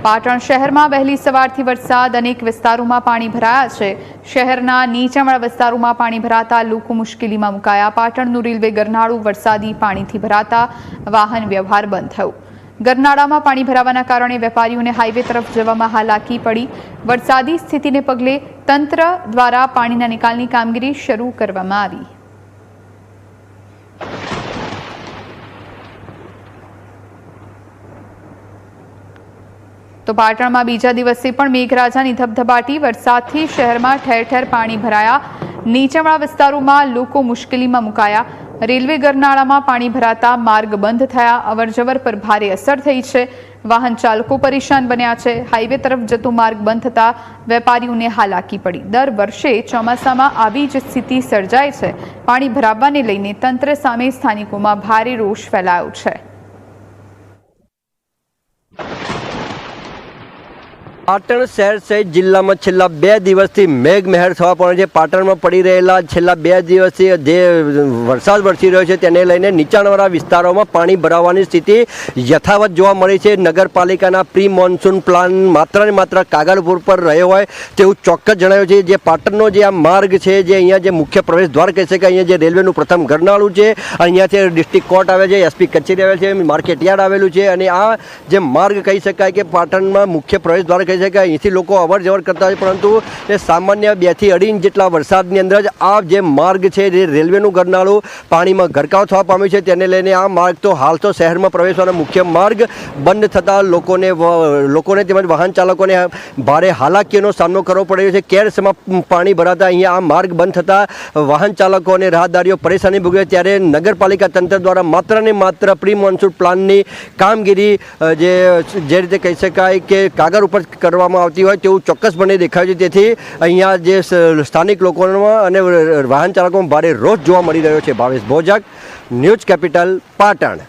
પાટણ શહેરમાં વહેલી સવારથી વરસાદ અનેક વિસ્તારોમાં પાણી ભરાયા છે। શહેરના નીચાણવાળા વિસ્તારોમાં પાણી ભરાતા લોકો મુશ્કેલીમાં મુકાયા। પાટણનું રેલવે ગરનાળું વરસાદી પાણીથી ભરાતા વાહન વ્યવહાર બંધ થયો। ગરનાળામાં પાણી ભરાવાના કારણે વેપારીઓને હાઈવે તરફ જવામાં હાલાકી પડી। વરસાદી સ્થિતિને પગલે તંત્ર દ્વારા પાણીના નિકાલની કામગીરી શરૂ કરવામાં આવી। तो पाटण में बीजा दिवसे पण मेघराजानी धबधबाटी वरसादथी शहरमां ठेर ठेर पाणी भराया। नीचाणवाळा विस्तारोमां लोको मुश्केलीमां मुकाया। रेलवे गरनाळामां पाणी भराता मार्ग बंध थया। अवरजवर पर भारे असर थई छे। वाहन चालको परेशान बन्या छे। हाईवे तरफ जतो मार्ग बंध थता वेपारीओने हालाकी पड़ी। दर वर्षे ચોમાસામાં આવી જ સ્થિતિ સર્જાય છે। પાણી ભરાવાને લઈને તંત્ર સામે સ્થાનિકોમાં ભારે રોષ ફેલાયો છે। पाटण शहर सहित जिल्ला में छेल्ला 2 दिवसथी मेघमहेर थवा पाम्यो छे। पाटण में पड़ी रहेला छेल्ला 2 दिवसथी जे वरसाद वरसी रह्यो छे तेने लईने नीचाणवाळा विस्तारोमां पाणी भरावानी स्थिति यथावत जोवा मळी छे। नगरपालिकाना प्री मोन्सून प्लान मात्र ने मात्र कागळ पर रह्यो होय तेवुं चोक्कस जणाव्युं छे। जे पाटणनो जे आ मार्ग छे जे अहींया जे मुख्य प्रवेश द्वार कही शकाय, अहींया जे रेलवेनुं प्रथम गरनाळुं छे, अहींयाथी डिस्ट्रिक्ट कोर्ट आवे छे, एसपी कचेरी आवे छे, मार्केट यार्ड आवेलुं छे अने आ जे मार्ग कही शकाय के पाटणमां मुख्य प्रवेश द्वार અહીંથી લોકો અવર જવર કરતા હોય, પરંતુ એ સામાન્ય 2 થી 2.5 ઇંચ જેટલા વરસાદની અંદર જ આ જે માર્ગ છે જે રેલવેનું ગરનાળું પાણીમાં ગરકાવ થવા પામ્યું છે। તેને લઈને આ માર્ગ તો હાલ તો શહેરમાં પ્રવેશવાનો મુખ્ય માર્ગ બંધ થતાં લોકોને તેમજ વાહન ચાલકોને ભારે હાલાકીનો સામનો કરવો પડ્યો છે। કેરસમાં પાણી ભરાતા અહીંયા આ માર્ગ બંધ થતાં વાહન ચાલકો અને રાહદારીઓ પરેશાની ભોગવે। ત્યારે નગરપાલિકા તંત્ર દ્વારા માત્ર ને માત્ર પ્રી મોન્સૂન પ્લાનની કામગીરી જે રીતે કહી શકાય કે કાગળ ઉપર કરવામાં આવતી હોય તેવું ચોક્કસપણે દેખાય છે। તેથી અહીંયા જે સ્થાનિક લોકોમાં અને વાહન ચાલકોમાં ભારે રોષ જોવા મળી રહ્યો છે। Bhavesh Bhojak, news capital, Patan.